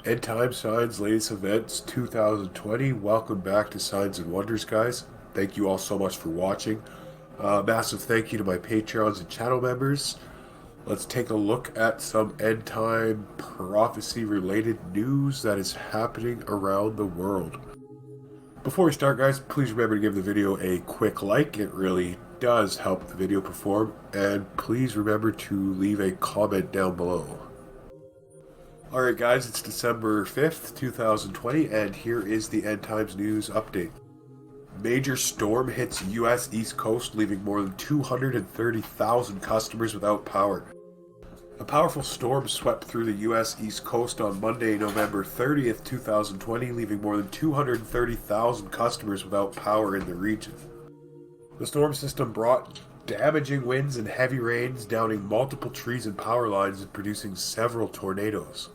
End Time Signs, latest events 2020. Welcome back to Signs and Wonders, guys. Thank you all so much for watching. Massive thank you to my Patreons and channel members. Let's take a look at some end time prophecy related news that is happening around the world. Before we start, guys, please remember to give the video a quick like. It really does help the video perform. And please remember to leave a comment down below. Alright guys, it's December 5th, 2020, and here is the End Times News update. Major storm hits U.S. East Coast, leaving more than 230,000 customers without power. A powerful storm swept through the U.S. East Coast on Monday, November 30th, 2020, leaving more than 230,000 customers without power in the region. The storm system brought damaging winds and heavy rains, downing multiple trees and power lines and producing several tornadoes.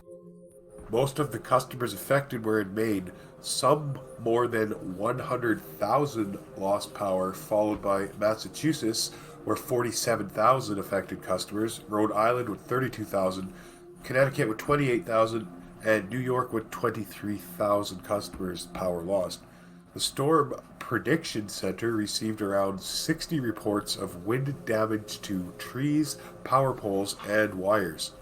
Most of the customers affected were in Maine, some more than 100,000 lost power, followed by Massachusetts, where 47,000 affected customers, Rhode Island with 32,000, Connecticut with 28,000, and New York with 23,000 customers power lost. The Storm Prediction Center received around 60 reports of wind damage to trees, power poles, and wires.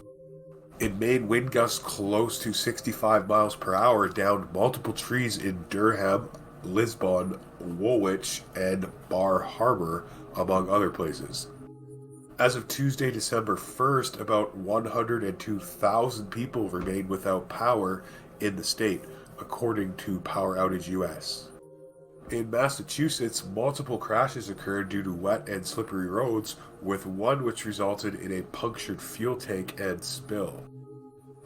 In Maine, wind gusts close to 65 miles per hour downed multiple trees in Durham, Lisbon, Woolwich, and Bar Harbor, among other places. As of Tuesday, December 1st, about 102,000 people remain without power in the state, according to Power Outage US. In Massachusetts, multiple crashes occurred due to wet and slippery roads, with one which resulted in a punctured fuel tank and spill.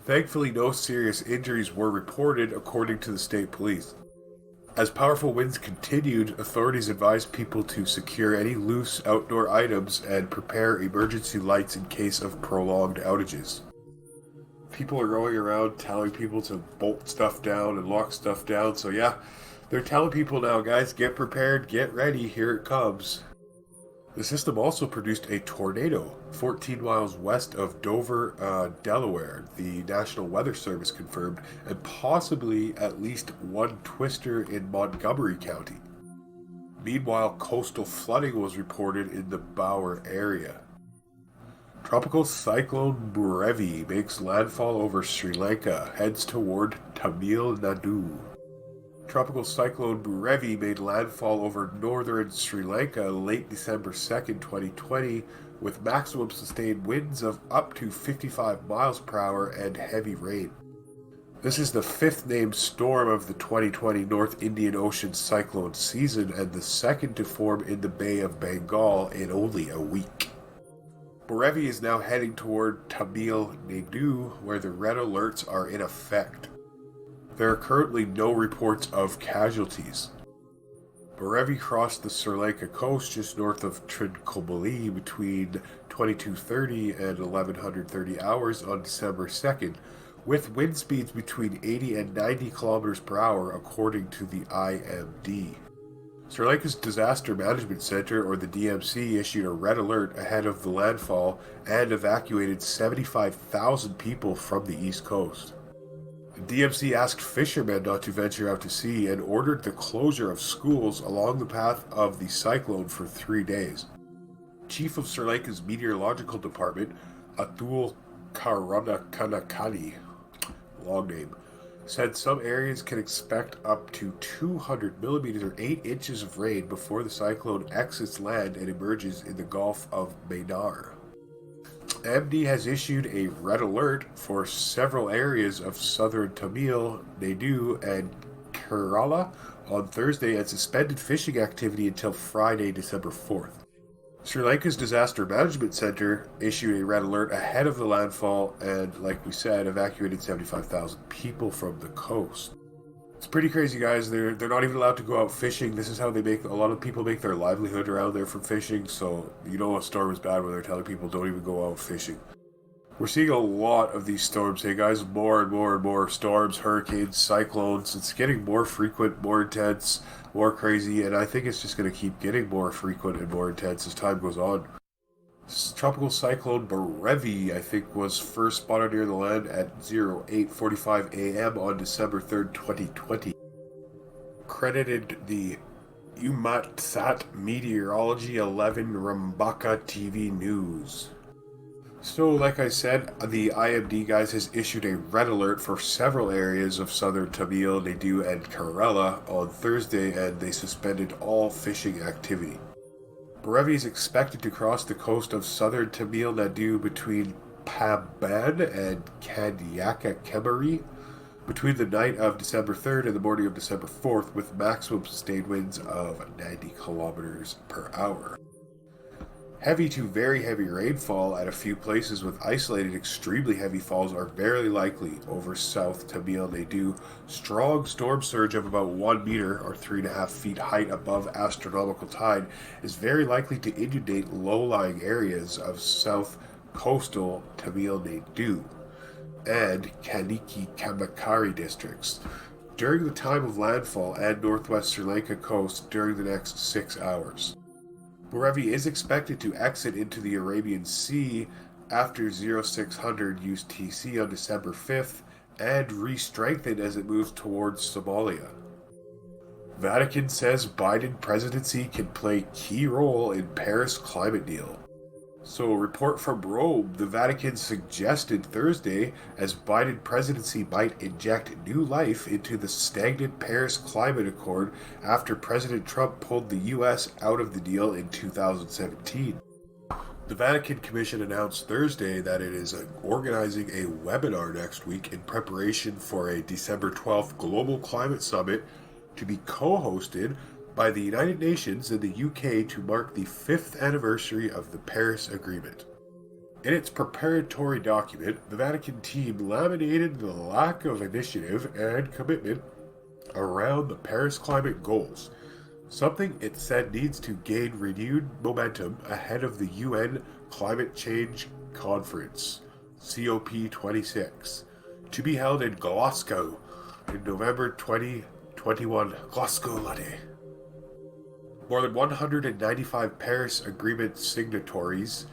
Thankfully, no serious injuries were reported, according to the state police. As powerful winds continued, authorities advised people to secure any loose outdoor items and prepare emergency lights in case of prolonged outages. People are going around telling people to bolt stuff down and lock stuff down, so yeah, they're telling people now, guys, get prepared, get ready, here it comes. The system also produced a tornado 14 miles west of Dover, Delaware, the National Weather Service confirmed, and possibly at least one twister in Montgomery County. Meanwhile, coastal flooding was reported in the Bower area. Tropical Cyclone Berevi makes landfall over Sri Lanka, heads toward Tamil Nadu. Tropical Cyclone Berevi made landfall over northern Sri Lanka late December 2nd, 2020, with maximum sustained winds of up to 55 miles per hour and heavy rain. This is the fifth named storm of the 2020 North Indian Ocean cyclone season and the second to form in the Bay of Bengal in only a week. Berevi is now heading toward Tamil Nadu, where the red alerts are in effect. There are currently no reports of casualties. Berevi crossed the Sri Lanka coast just north of Trincomalee between 2230 and 1130 hours on December 2nd, with wind speeds between 80 and 90 kilometers per hour, according to the IMD. Sri Lanka's Disaster Management Center, or the DMC, issued a red alert ahead of the landfall and evacuated 75,000 people from the east coast. The DMC asked fishermen not to venture out to sea and ordered the closure of schools along the path of the cyclone for 3 days. Chief of Sri Lanka's Meteorological Department, Atul Karunakanakani, long name, said some areas can expect up to 200 millimeters or 8 inches of rain before the cyclone exits land and emerges in the Gulf of Mannar. MD has issued a red alert for several areas of southern Tamil Nadu and Kerala on Thursday and suspended fishing activity until Friday, December 4th. Sri Lanka's Disaster Management Center issued a red alert ahead of the landfall and, like we said, evacuated 75,000 people from the coast. It's pretty crazy, guys. They're not even allowed to go out fishing. This is how a lot of people make their livelihood around there from fishing, so you know a storm is bad when they're telling people don't even go out fishing. We're seeing a lot of these storms, hey guys, more and more and more storms, hurricanes, cyclones. It's getting more frequent, more intense, more crazy, and I think it's just going to keep getting more frequent and more intense as time goes on. Tropical Cyclone Berevi, I think, was first spotted near the land at 08:45 a.m. on December 3rd, 2020. Credited the UMATSAT Meteorology 11 Rambaka TV News. So, like I said, the IMD guys has issued a red alert for several areas of southern Tamil Nadu and Kerala on Thursday, and they suspended all fishing activity. Berevi is expected to cross the coast of southern Tamil Nadu between Pamban and Kanyakumari between the night of December 3rd and the morning of December 4th, with maximum sustained winds of 90 kilometers per hour. Heavy to very heavy rainfall at a few places with isolated extremely heavy falls are very likely over South Tamil Nadu. Strong storm surge of about 1 meter or 3.5 feet height above astronomical tide is very likely to inundate low-lying areas of south coastal Tamil Nadu and Kaniki Kamakari districts during the time of landfall and northwest Sri Lanka coast during the next 6 hours. Berevi is expected to exit into the Arabian Sea after 0600 UTC on December 5th and re-strengthen as it moves towards Somalia. Vatican says Biden presidency can play key role in Paris climate deal. So, a report from Rome, the Vatican suggested Thursday as Biden presidency might inject new life into the stagnant Paris Climate Accord after President Trump pulled the U.S. out of the deal in 2017. The Vatican Commission announced Thursday that it is organizing a webinar next week in preparation for a December 12th Global Climate Summit to be co-hosted by the United Nations and the UK to mark the 5th anniversary of the Paris Agreement. In its preparatory document, the Vatican team laminated the lack of initiative and commitment around the Paris climate goals, something it said needs to gain renewed momentum ahead of the UN Climate Change Conference, COP26, to be held in Glasgow in November 2021. Glasgow, laddie. More than 195 Paris Agreement signatories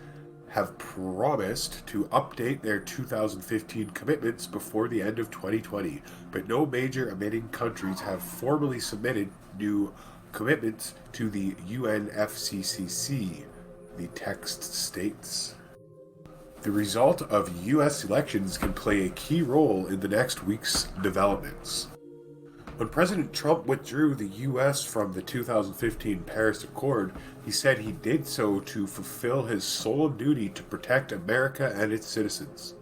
have promised to update their 2015 commitments before the end of 2020, but no major emitting countries have formally submitted new commitments to the UNFCCC, the text states. The result of U.S. elections can play a key role in the next week's developments. When President Trump withdrew the U.S. from the 2015 Paris Accord, he said he did so to fulfill his solemn duty to protect America and its citizens.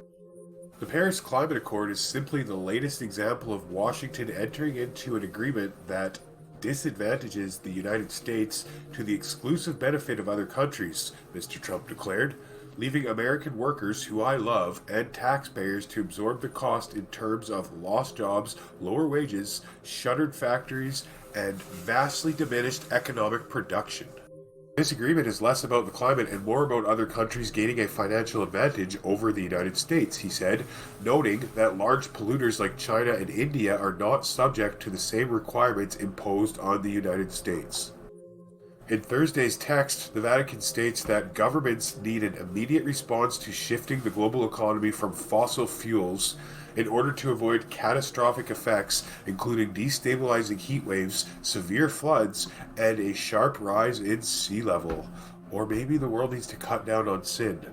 The Paris Climate Accord is simply the latest example of Washington entering into an agreement that disadvantages the United States to the exclusive benefit of other countries, Mr. Trump declared, leaving American workers, who I love, and taxpayers to absorb the cost in terms of lost jobs, lower wages, shuttered factories, and vastly diminished economic production. This agreement is less about the climate and more about other countries gaining a financial advantage over the United States, he said, noting that large polluters like China and India are not subject to the same requirements imposed on the United States. In Thursday's text, the Vatican states that governments need an immediate response to shifting the global economy from fossil fuels in order to avoid catastrophic effects, including destabilizing heat waves, severe floods, and a sharp rise in sea level. Or maybe the world needs to cut down on sin.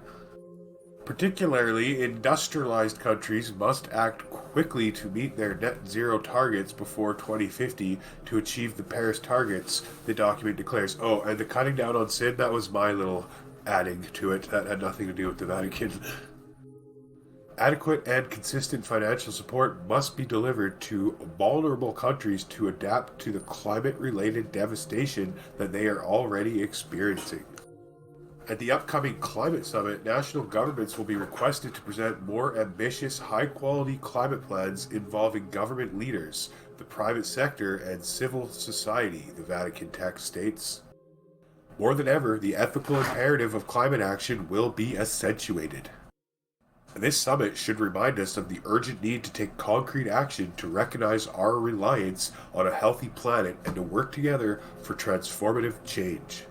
Particularly, industrialized countries must act quickly to meet their net zero targets before 2050 to achieve the Paris targets, the document declares. Oh, and the cutting down on sin, that was my little adding to it. That had nothing to do with the Vatican. Adequate and consistent financial support must be delivered to vulnerable countries to adapt to the climate-related devastation that they are already experiencing. At the upcoming climate summit, national governments will be requested to present more ambitious, high-quality climate plans involving government leaders, the private sector, and civil society, the Vatican text states. More than ever, the ethical imperative of climate action will be accentuated. This summit should remind us of the urgent need to take concrete action to recognize our reliance on a healthy planet and to work together for transformative change.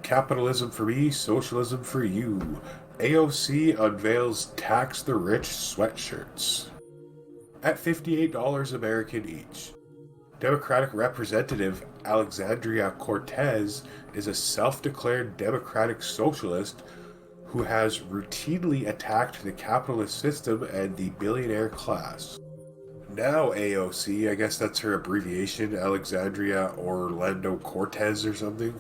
Capitalism for me, socialism for you. AOC unveils tax the rich sweatshirts. At $58 American each. Democratic Representative Alexandria Cortez is a self-declared democratic socialist who has routinely attacked the capitalist system and the billionaire class. Now AOC, I guess that's her abbreviation, Alexandria Orlando Cortez or something,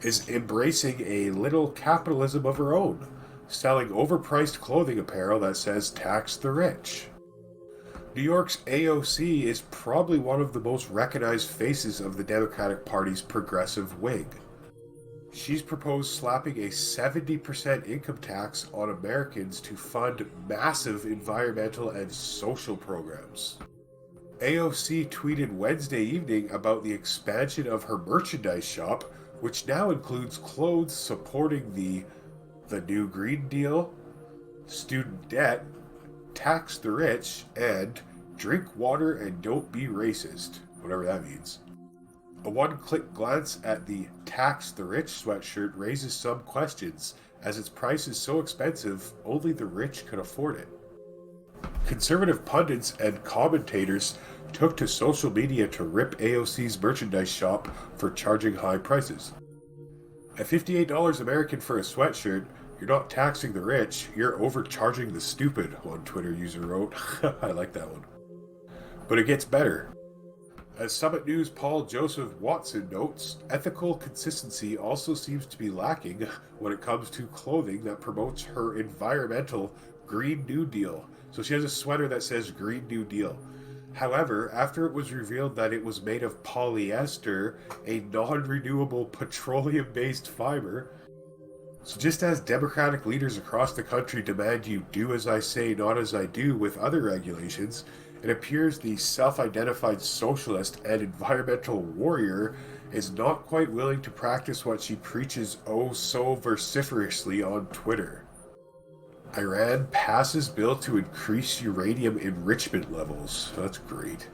is embracing a little capitalism of her own, selling overpriced clothing apparel that says tax the rich. New York's AOC is probably one of the most recognized faces of the Democratic Party's progressive wing. She's proposed slapping a 70% income tax on Americans to fund massive environmental and social programs. AOC tweeted Wednesday evening about the expansion of her merchandise shop, which now includes clothes supporting the New Green Deal, student debt, tax the rich, and drink water and don't be racist, whatever that means. A one-click glance at the tax the rich sweatshirt raises some questions, as its price is so expensive only the rich could afford it. Conservative pundits and commentators took to social media to rip AOC's merchandise shop for charging high prices. At $58 American for a sweatshirt, you're not taxing the rich, you're overcharging the stupid, one Twitter user wrote. I like that one. But it gets better. As Summit News' Paul Joseph Watson notes, ethical consistency also seems to be lacking when it comes to clothing that promotes her environmental Green New Deal. So she has a sweater that says Green New Deal. However, after it was revealed that it was made of polyester, a non-renewable petroleum-based fiber, so just as Democratic leaders across the country demand you do as I say, not as I do with other regulations, it appears the self-identified socialist and environmental warrior is not quite willing to practice what she preaches oh so vociferously on Twitter. Iran passes bill to increase uranium enrichment levels. That's great.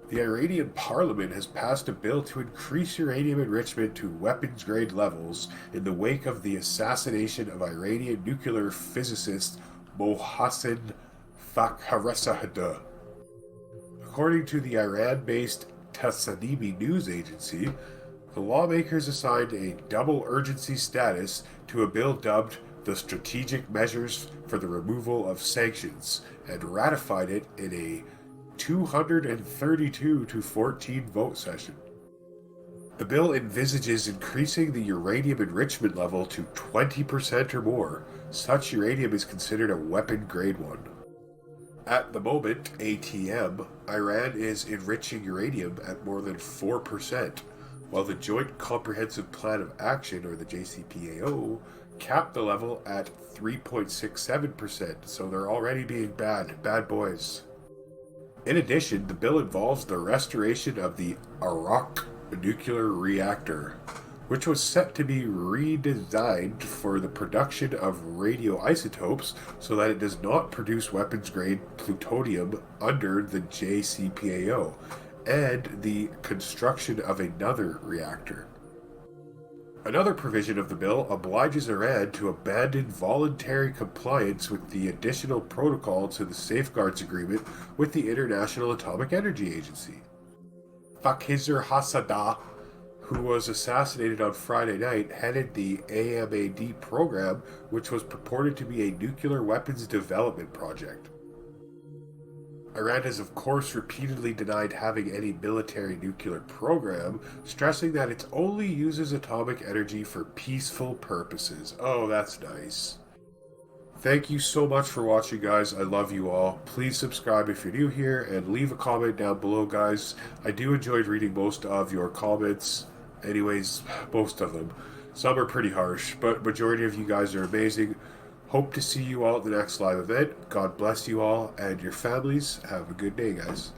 The Iranian parliament has passed a bill to increase uranium enrichment to weapons-grade levels in the wake of the assassination of Iranian nuclear physicist Mohsen Fakhrizadeh. According to the Iran-based Tasnimi news agency, the lawmakers assigned a double urgency status to a bill dubbed the Strategic Measures for the Removal of Sanctions and ratified it in a 232 to 14 vote session. The bill envisages increasing the uranium enrichment level to 20% or more. Such uranium is considered a weapon-grade one. At the moment, ATM, Iran is enriching uranium at more than 4%, while the Joint Comprehensive Plan of Action, or the JCPOA, capped the level at 3.67%, so they're already being bad boys. In addition, the bill involves the restoration of the Arak nuclear reactor, which was set to be redesigned for the production of radioisotopes so that it does not produce weapons-grade plutonium under the JCPOA, and the construction of another reactor. Another provision of the bill obliges Iran to abandon voluntary compliance with the additional protocol to the Safeguards Agreement with the International Atomic Energy Agency. Fakhrizadeh, who was assassinated on Friday night, headed the AMAD program, which was purported to be a nuclear weapons development project. Iran has of course repeatedly denied having any military nuclear program, stressing that it only uses atomic energy for peaceful purposes. Oh, that's nice. Thank you so much for watching, guys. I love you all. Please subscribe if you're new here, and leave a comment down below, guys. I do enjoy reading most of your comments. Anyways, most of them. Some are pretty harsh, but majority of you guys are amazing. Hope to see you all at the next live event. God bless you all and your families. Have a good day, guys.